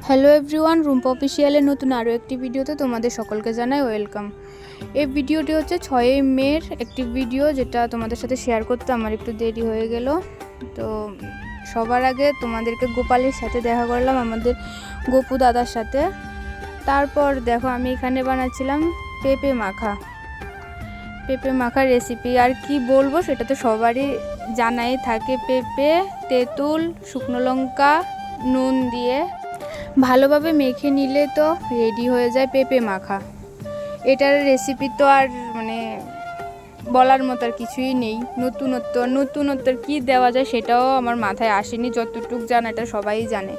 Hello everyone, Rumpa অফিসিয়ালের নতুন আরও একটি ভিডিওতে তোমাদের সকলকে জানাই ওয়েলকাম। এই ভিডিওটি হচ্ছে 6 মের একটি ভিডিও, যেটা তোমাদের সাথে শেয়ার করতে আমার একটু দেরি হয়ে গেল। তো সবার আগে তোমাদেরকে গোপালের সাথে দেখা করলাম, আমাদের গোপু দাদার সাথে। তারপর দেখো আমি এখানে বানাচ্ছিলাম পেঁপে মাখা রেসিপি। আর কি বলবো, সেটা তো সবারই জানাই থাকে। পেঁপে, তেঁতুল, শুকনো লঙ্কা, নুন দিয়ে ভালোভাবে মেখে নিলে তো রেডি হয়ে যায় পেঁপে মাখা। এটার রেসিপি তো আর বলার মতো আর কিছুই নেই। নতুনত্ব কি দেওয়া যায় সেটাও আমার মাথায় আসেনি, যতটুকু জানা এটা সবাই জানে।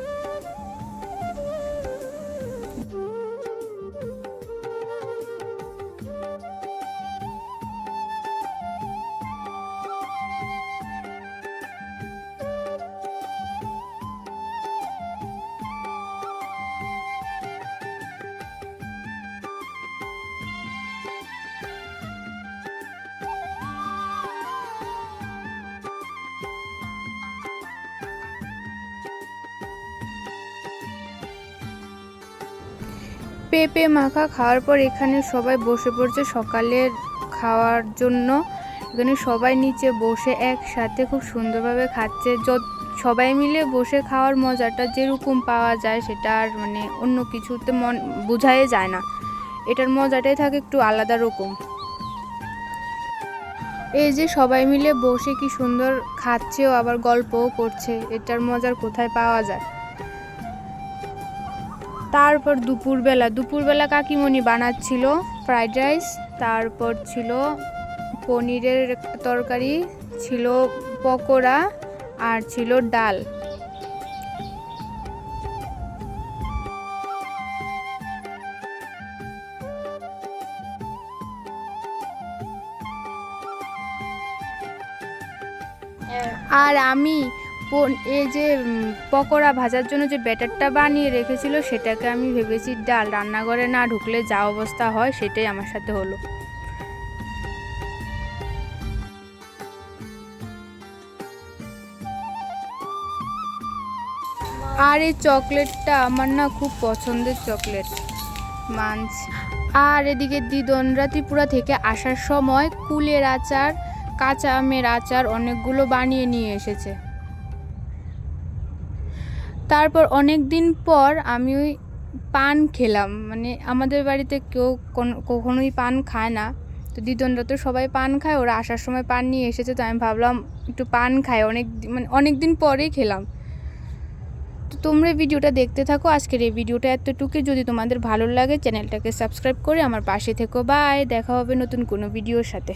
পেঁপে মাখা খাওয়ার পর এখানে সবাই বসে পড়ছে সকালের খাওয়ার জন্য। এখানে সবাই নিচে বসে একসাথে খুব সুন্দরভাবে খাচ্ছে। সবাই মিলে বসে খাওয়ার মজাটা যেরকম পাওয়া যায় সেটা আর অন্য কিছুতে বোঝাই যায় না। এটার মজাটাই থাকে একটু আলাদা রকম। এই যে সবাই মিলে বসে কি সুন্দর খাচ্ছেও আবার গল্পও করছে, এটার মজার কোথায় পাওয়া যায়। তারপর দুপুরবেলা কাকিমণি বানাচ্ছিল ফ্রাইড রাইস, তারপর ছিল পনিরের তরকারি, ছিল পকোড়া, আর ছিল ডাল। আর আমি এই যে পকোড়া ভাজার জন্য যে ব্যাটারটা বানিয়ে রেখেছিল সেটাকে আমি ভেবেছি ডাল। রান্নাঘরে না ঢুকলে যা অবস্থা হয় সেটাই আমার সাথে হলো। আর এই চকলেটটা আমার না খুব পছন্দের চকলেট মাঞ্চ। আর এদিকে দিদনরা ত্রিপুরা থেকে আসার সময় কুলের আচার, কাঁচা আমের আচার অনেকগুলো বানিয়ে নিয়ে এসেছে। তারপর অনেক দিন পর আমি ওই পান খেলাম। আমাদের বাড়িতে কেউ কখনোই পান খায় না, তো দিদনরা তো সবাই পান খায়, ওরা আসার সময় পান নিয়ে এসেছে, তো আমি ভাবলাম একটু পান খাই। অনেক দিন পরেই খেলাম। তো তোমরা ভিডিওটা দেখতে থাকো। আজকের এই ভিডিওটা এতটুকুই। যদি তোমাদের ভালো লাগে চ্যানেলটাকে সাবস্ক্রাইব করে আমার পাশে থেকো। বাই, দেখা হবে নতুন কোনো ভিডিওর সাথে।